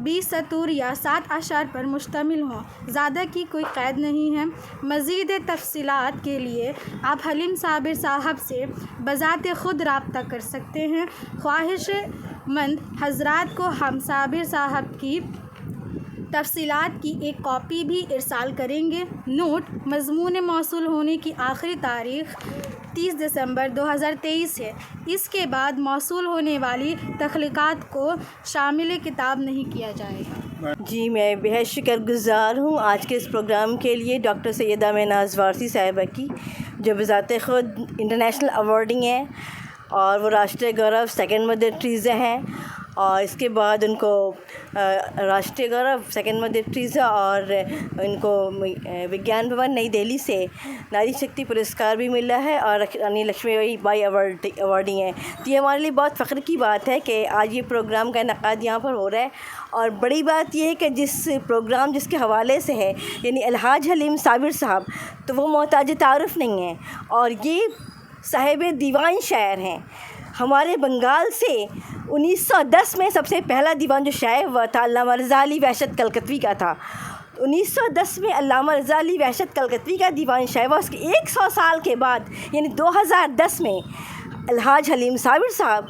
20 سطور یا 7 اشعار پر مشتمل ہوں۔ زیادہ کی کوئی قید نہیں ہے۔ مزید تفصیلات کے لیے آپ حلیم صابر صاحب سے بذات خود رابطہ کر سکتے ہیں۔ خواہش مند حضرات کو ہم صابر صاحب کی تفصیلات کی ایک کاپی بھی ارسال کریں گے۔ نوٹ: مضمون موصول ہونے کی آخری تاریخ 30 دسمبر 2023 ہے۔ اس کے بعد موصول ہونے والی تخلیقات کو شامل کتاب نہیں کیا جائے گا۔ جی میں بہت شکر گزار ہوں آج کے اس پروگرام کے لیے ڈاکٹر سیدہ مہناز وارثی صاحبہ کی، جو بذات خود انٹرنیشنل ایوارڈنگ ہیں اور وہ راشٹریہ گورو سیکنڈ مدر ٹریزا ہیں، اور اس کے بعد ان کو راشٹریہ گورو سیکنڈ مدر ٹریزا اور ان کو وگیان بھون نئی دہلی سے ناری شکتی پرسکار بھی ملا ہے اور رانی لکشمی بائی ایوارڈی ہیں۔ تو یہ ہمارے لیے بہت فخر کی بات ہے کہ آج یہ پروگرام کا انعقاد یہاں پر ہو رہا ہے، اور بڑی بات یہ ہے کہ جس پروگرام جس کے حوالے سے ہے یعنی الحاج حلیم صابر صاحب، تو وہ محتاج تعارف نہیں ہیں، اور یہ صاحب دیوان شاعر ہیں۔ ہمارے بنگال سے 1910 میں سب سے پہلا دیوان جو شائع ہوا تھا علامہ رضا علی وحشت کلکتوی کا تھا۔ 1910 میں علامہ رضا علی وحشت کلکتوی کا دیوان شائع ہوا۔ اس کے 100 سال کے بعد یعنی 2010 میں الحاج حلیم صابر صاحب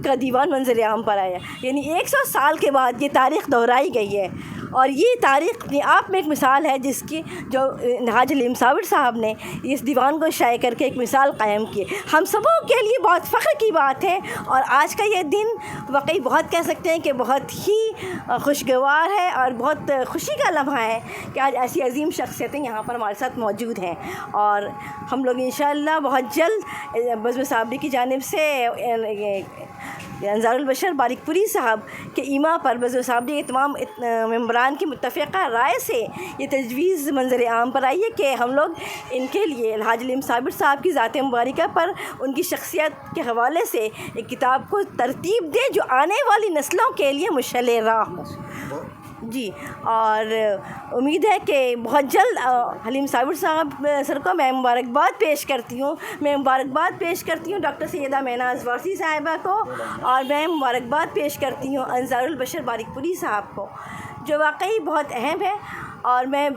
کا دیوان منظر عام پر آیا، یعنی 100 سال کے بعد یہ تاریخ دہرائی گئی ہے، اور یہ تاریخ اپنے آپ میں ایک مثال ہے جس کی جو الحاج حلیم صابر صاحب نے اس دیوان کو شائع کر کے ایک مثال قائم کی۔ ہم سبوں کے لیے بہت فخر کی بات ہے، اور آج کا یہ دن واقعی بہت کہہ سکتے ہیں کہ بہت ہی خوشگوار ہے اور بہت خوشی کا لمحہ ہے کہ آج ایسی عظیم شخصیتیں یہاں پر ہمارے ساتھ موجود ہیں، اور ہم لوگ انشاءاللہ بہت جلد بزم صابری کی جانب سے انظار البشر بارک پوری صاحب کے ایما پر بزم صابری کے تمام ممبران کی متفقہ رائے سے یہ تجویز منظر عام پر آئی ہے کہ ہم لوگ ان کے لیے الحاج حلیم صابر صاحب کی ذات مبارکہ پر ان کی شخصیت کے حوالے سے ایک کتاب کو ترتیب دیں جو آنے والی نسلوں کے لیے مشعل راہ ہو۔ جی، اور امید ہے کہ بہت جلد حلیم صابر صاحب سر کو میں مبارکباد پیش کرتی ہوں ڈاکٹر سیدہ مہناز وارثی صاحبہ کو، اور میں مبارکباد پیش کرتی ہوں انظار البشر بارک پوری صاحب کو، جو واقعی بہت اہم ہے، اور میں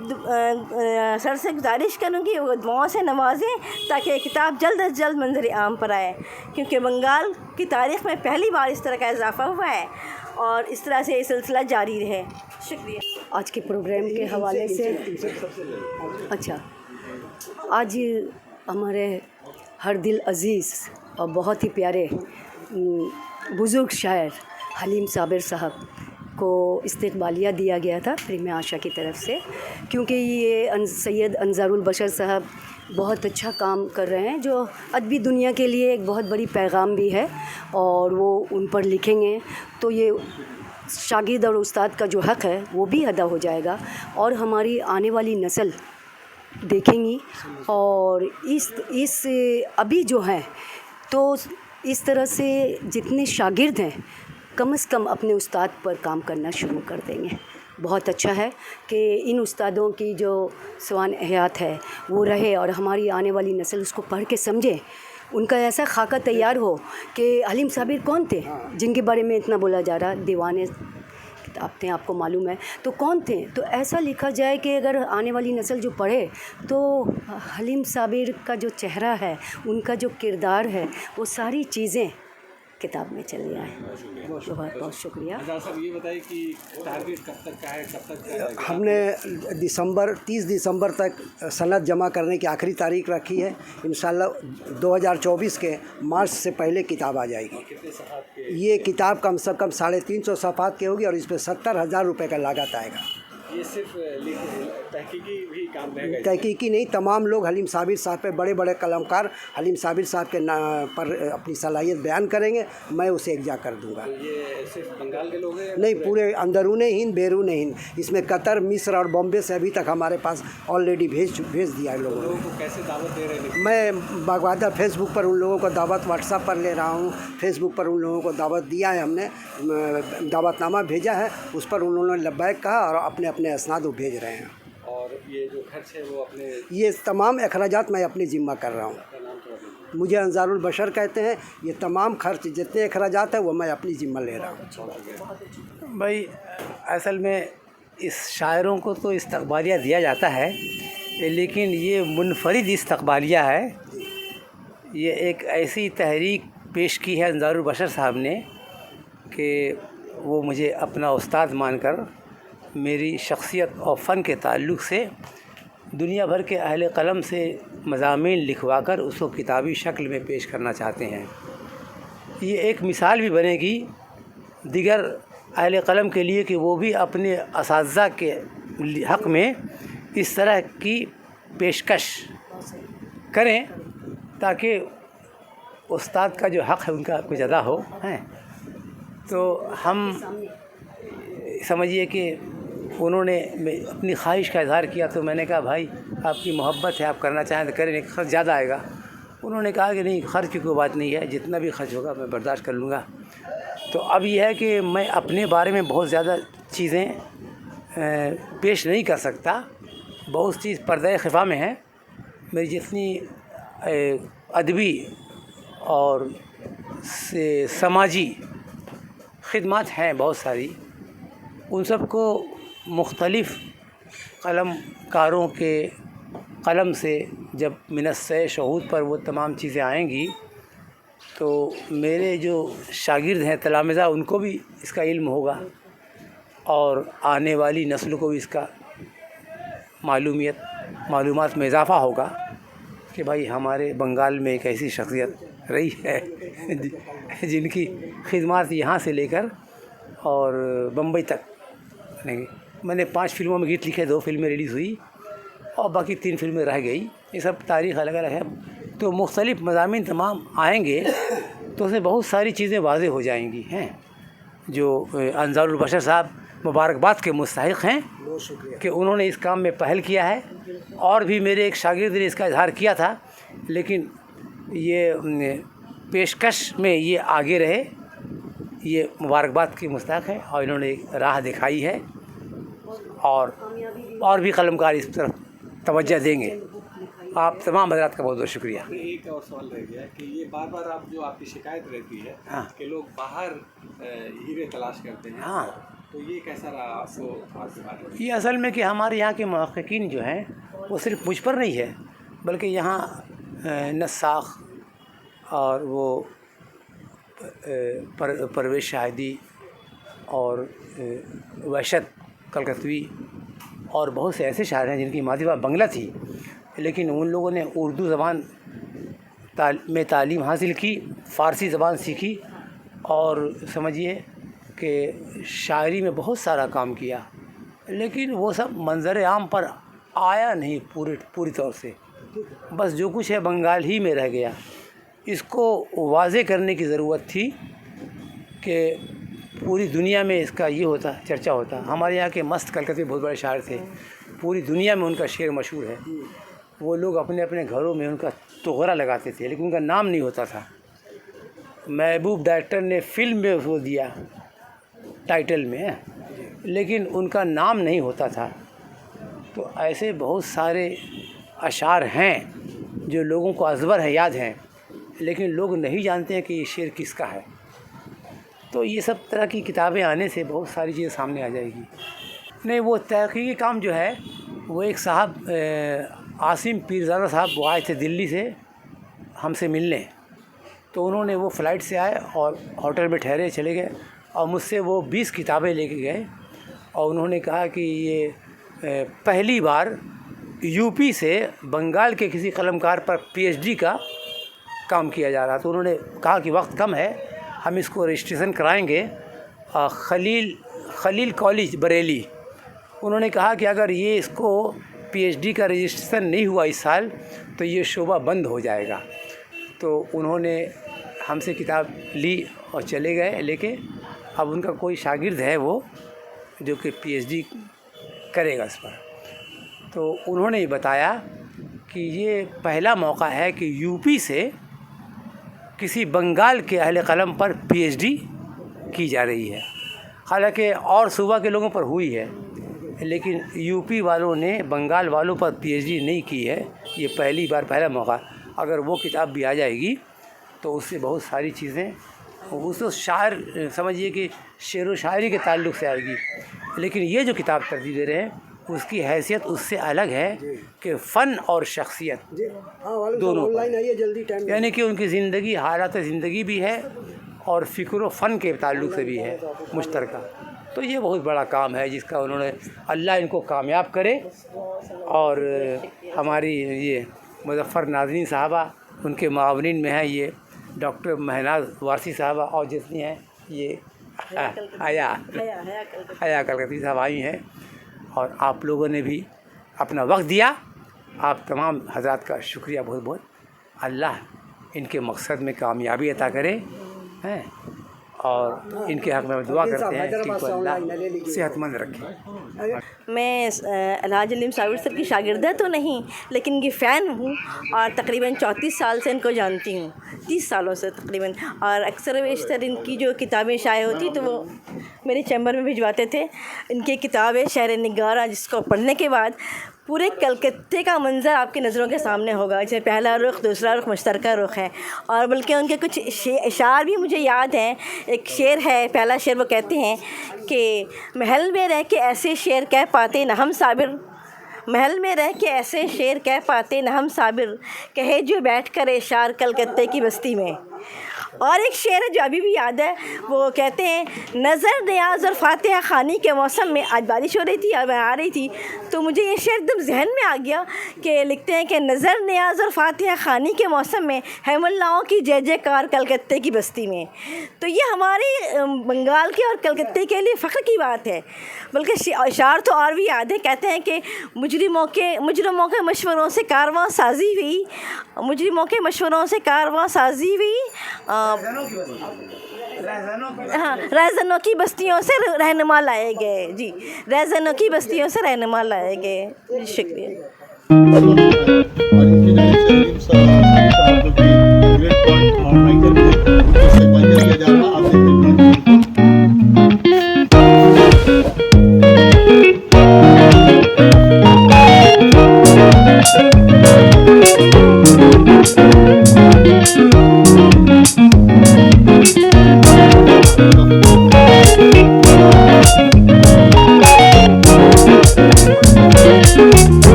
سر سے گزارش کروں گی وہ دعاؤں سے نوازیں تاکہ یہ کتاب جلد از جلد منظر عام پر آئے، کیونکہ بنگال کی تاریخ میں پہلی بار اس طرح کا اضافہ ہوا ہے، اور اس طرح سے یہ سلسلہ جاری رہے۔ شکریہ۔ آج کے پروگرام کے حوالے سے اچھا، آج ہمارے ہر دل عزیز اور بہت ہی پیارے بزرگ شاعر حلیم صابر صاحب کو استقبالیہ دیا گیا تھا پریم آشا کی طرف سے، کیونکہ یہ سید انظار البشر صاحب بہت اچھا کام کر رہے ہیں جو ادبی دنیا کے لیے ایک بہت بڑی پیغام بھی ہے، اور وہ ان پر لکھیں گے تو یہ شاگرد اور استاد کا جو حق ہے وہ بھی ادا ہو جائے گا، اور ہماری آنے والی نسل دیکھیں گی، اور اس ابھی جو ہیں تو اس طرح سے جتنے شاگرد ہیں کم از کم اپنے استاد پر کام کرنا شروع کر دیں گے۔ بہت اچھا ہے کہ ان استادوں کی جو سوان حیات ہے وہ رہے، اور ہماری آنے والی نسل اس کو پڑھ کے سمجھے، ان کا ایسا خاکہ تیار ہو کہ حلیم صابر کون تھے جن کے بارے میں اتنا بولا جا رہا، دیوانے کتاب تھے آپ کو معلوم ہے، تو کون تھے، تو ایسا لکھا جائے کہ اگر آنے والی نسل جو پڑھے تو حلیم صابر کا جو چہرہ ہے، ان کا جو کردار ہے، وہ ساری چیزیں کتاب میں چلی آئیں۔ بہت بہت شکریہ۔ صاحب یہ بتائیے کہ ٹارگیٹ کب تک کا ہے، کب تک کا ہے؟ ہم نے 30 دسمبر تک سند جمع کرنے کی آخری تاریخ رکھی ہے۔ انشاءاللہ 2024 کے مارچ سے پہلے کتاب آ جائے گی۔ کتنے صفحات کے؟ یہ کتاب کم سے کم 350 صفحات کی ہوگی، اور اس پہ 70,000 روپے کا لاگت آئے گا۔ یہ صرف تحقیقی بھی کام رہے گا؟ تحقیقی نہیں، تمام لوگ حلیم صابر صاحب پہ بڑے بڑے قلمکار حلیم صابر صاحب کے پر اپنی صلاحیت بیان کریں گے، میں اسے اجرا کر دوں گا۔ یہ صرف بنگال کے لوگ ہیں؟ نہیں، پورے اندرون ہند بیرون ہند، اس میں قطر، مصر اور بامبے سے ابھی تک ہمارے پاس آلریڈی بھیج دیا ہے لوگوں لوگوں کو کیسے دعوت دے رہے ہیں؟ میں باقاعدہ فیس بک پر ان لوگوں کو دعوت واٹس ایپ پر لے رہا ہوں، فیس بک پر ان لوگوں کو دعوت دیا ہے، ہم نے دعوت نامہ بھیجا ہے، اس پر انہوں نے لبیک کہا اور اپنے اسناد وہ بھیج رہے ہیں۔ اور یہ جو خرچ ہے وہ اپنے؟ یہ تمام اخراجات میں اپنی ذمہ کر رہا ہوں۔ مجھے انظار البشر کہتے ہیں، یہ تمام خرچ جتنے اخراجات ہیں وہ میں اپنی ذمہ لے رہا ہوں۔ بھائی اصل میں اس شاعروں کو تو استقبالیہ دیا جاتا ہے، لیکن یہ منفرد استقبالیہ ہے. یہ ایک ایسی تحریک پیش کی ہے انظار البشر صاحب نے کہ وہ مجھے اپنا استاد مان کر میری شخصیت اور فن کے تعلق سے دنیا بھر کے اہل قلم سے مضامین لکھوا کر اس کو کتابی شکل میں پیش کرنا چاہتے ہیں. یہ ایک مثال بھی بنے گی دیگر اہل قلم کے لیے کہ وہ بھی اپنے اساتذہ کے حق میں اس طرح کی پیشکش کریں تاکہ استاد کا جو حق ہے ان کا کچھ ادا ہو. تو ہم سمجھیے کہ انہوں نے اپنی خواہش کا اظہار کیا تو میں نے کہا بھائی آپ کی محبت ہے، آپ کرنا چاہیں تو کریں، خرچ زیادہ آئے گا. انہوں نے کہا کہ نہیں، خرچ کی کوئی بات نہیں ہے، جتنا بھی خرچ ہوگا میں برداشت کر لوں گا. تو اب یہ ہے کہ میں اپنے بارے میں بہت زیادہ چیزیں پیش نہیں کر سکتا، بہت چیز پردہ خفا میں ہے. میری جتنی ادبی اور سماجی خدمات ہیں بہت ساری، ان سب کو مختلف قلم کاروں کے قلم سے جب منصۂ شہود پر وہ تمام چیزیں آئیں گی تو میرے جو شاگرد ہیں تلامذہ ان کو بھی اس کا علم ہوگا اور آنے والی نسل کو بھی اس کا معلومات میں اضافہ ہوگا کہ بھائی ہمارے بنگال میں ایک ایسی شخصیت رہی ہے جن کی خدمات یہاں سے لے کر اور بمبئی تک. میں نے 5 فلموں میں گیت لکھے، 2 فلمیں ریلیز ہوئی اور باقی 3 فلمیں رہ گئی. یہ سب تاریخ الگ الگ ہے. تو مختلف مضامین تمام آئیں گے تو اس میں بہت ساری چیزیں واضح ہو جائیں گی ہیں جو انظار البشر صاحب مبارکباد کے مستحق ہیں کہ انہوں نے اس کام میں پہل کیا ہے. اور بھی میرے ایک شاگرد نے اس کا اظہار کیا تھا، لیکن یہ پیشکش میں یہ آگے رہے، یہ مبارکباد کے مستحق ہیں اور انہوں نے ایک راہ دکھائی ہے اور بھی قلمکار اس طرف توجہ دیں گے. آپ تمام حضرات کا بہت بہت شکریہ. ایک اور سوال رہ گیا کہ یہ بار بار آپ کی شکایت رہتی ہے کہ لوگ باہر ہیرے تلاش کرتے ہیں، تو یہ کیسا رہا آپ کو؟ یہ اصل میں کہ ہمارے یہاں کے محققین جو ہیں وہ صرف مجھ پر نہیں ہے، بلکہ یہاں نساخ اور وہ پرویز شاہدی اور وحشت کلکتوی اور بہت سے ایسے شاعر ہیں جن کی مادری زبان بنگلہ تھی، لیکن ان لوگوں نے اردو زبان میں تعلیم حاصل کی، فارسی زبان سیکھی اور سمجھیے کہ شاعری میں بہت سارا کام کیا، لیکن وہ سب منظر عام پر آیا نہیں پوری طور سے. بس جو کچھ ہے بنگال ہی میں رہ گیا. اس کو واضح کرنے کی ضرورت تھی کہ پوری دنیا میں اس کا یہ ہوتا چرچا ہوتا. ہمارے یہاں کے مست کلکتوی بہت بڑے شاعر تھے، پوری دنیا میں ان کا شعر مشہور ہے. وہ لوگ اپنے اپنے گھروں میں ان کا تغرا لگاتے تھے، لیکن ان کا نام نہیں ہوتا تھا. محبوب ڈائریکٹر نے فلم میں وہ دیا ٹائٹل میں، لیکن ان کا نام نہیں ہوتا تھا. تو ایسے بہت سارے اشعار ہیں جو لوگوں کو ازبر ہے، یاد ہیں، لیکن لوگ نہیں جانتے ہیں کہ یہ شعر کس کا ہے. تو یہ سب طرح کی کتابیں آنے سے بہت ساری چیزیں سامنے آ جائے گی. نہیں، وہ تحقیقی کام جو ہے وہ ایک صاحب عاصم پیرزادہ صاحب وہ آئے تھے دلی سے ہم سے ملنے. تو انہوں نے وہ فلائٹ سے آئے اور ہوٹل میں ٹھہرے، چلے گئے اور مجھ سے وہ 20 کتابیں لے کے گئے اور انہوں نے کہا کہ یہ پہلی بار یو پی سے بنگال کے کسی قلمکار پر PhD کا کام کیا جا رہا. تو انہوں نے کہا کہ وقت کم ہے، ہم اس کو رجسٹریشن کرائیں گے خلیل کالج بریلی. انہوں نے کہا کہ اگر یہ اس کو PhD کا رجسٹریشن نہیں ہوا اس سال تو یہ شعبہ بند ہو جائے گا. تو انہوں نے ہم سے کتاب لی اور چلے گئے لے کے. اب ان کا کوئی شاگرد ہے وہ جو کہ PhD کرے گا اس پر. تو انہوں نے بتایا کہ یہ پہلا موقع ہے کہ یو پی سے کسی بنگال کے اہل قلم پر PhD کی جا رہی ہے. حالانکہ اور صوبہ کے لوگوں پر ہوئی ہے، لیکن یو پی والوں نے بنگال والوں پر PhD نہیں کی ہے. یہ پہلی بار پہلا موقع. اگر وہ کتاب بھی آ جائے گی تو اس سے بہت ساری چیزیں اس تو شاعر سمجھیے کہ شعر و شاعری کے تعلق سے آئے گی، لیکن یہ جو کتاب ترتیب دے رہے ہیں اس کی حیثیت اس سے الگ ہے کہ فن اور شخصیت جی ہاں دونوں آن لائن آئیے جلدی ٹائم یعنی کہ ان کی زندگی، حالات زندگی بھی ہے اور فکر و فن کے تعلق سے بھی ہے مشترکہ. تو یہ بہت بڑا کام ہے جس کا انہوں نے، اللہ ان کو کامیاب کرے. اور ہماری یہ مظفر ناظرین صاحبہ ان کے معاونین میں ہیں یہ ڈاکٹر مہناز وارثی صاحبہ اور جتنی ہیں یہ حیا کلکتی صاحب آئی ہیں. اور آپ لوگوں نے بھی اپنا وقت دیا. آپ تمام حضرات کا شکریہ بہت بہت. اللہ ان کے مقصد میں کامیابی عطا کرے ہیں اور ان کے حق میں دعا کرتے ہیں کہ اللہ صحت مند رکھے. میں الحاج علیم صابر سر کی شاگردہ تو نہیں لیکن ان کی فین ہوں اور تقریباً 34 سال سے ان کو جانتی ہوں، 30 سالوں سے تقریباً. اور اکثر و بیشتر ان کی جو کتابیں شائع ہوتی تو وہ میرے چیمبر میں بھجواتے تھے. ان کی کتاب ہے شہر نگارہ، جس کو پڑھنے کے بعد پورے کلکتے کا منظر آپ کی نظروں کے سامنے ہوگا. جیسے پہلا رخ، دوسرا رخ مشترکہ رخ ہے. اور بلکہ ان کے کچھ اشعار بھی مجھے یاد ہیں. ایک شعر ہے، پہلا شعر وہ کہتے ہیں کہ محل میں رہ کے ایسے شعر کہہ پاتے نہ ہم صابر، محل میں رہ کے ایسے شعر کہہ پاتے نہ ہم صابر، کہے جو بیٹھ کر اشعار کلکتے کی بستی میں. اور ایک شعر ہے جو ابھی بھی یاد ہے، وہ کہتے ہیں نظر نیاز اور فاتحہ خوانی کے موسم میں، آج بارش ہو رہی تھی اور میں آ رہی تھی تو مجھے یہ شعر ایک دم ذہن میں آ گیا کہ لکھتے ہیں کہ نظر نیاز اور فاتحہ خوانی کے موسم میں ہے ملاؤں کی جے جے کار کلکتے کی بستی میں. تو یہ ہماری بنگال کے اور کلکتے کے لیے فخر کی بات ہے. بلکہ اشعار تو اور بھی یاد ہے. کہتے ہیں کہ مجرموں کے مشوروں سے کارواں سازی ہوئی، مجرموں کے مشوروں سے کارواں سازی ہوئی، ہاں رہزنوں کی بستیوں سے رہنما لائے گئے. جی رہزنوں کی بستیوں سے رہنما لائے گئے. جی شکریہ.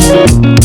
Thank you.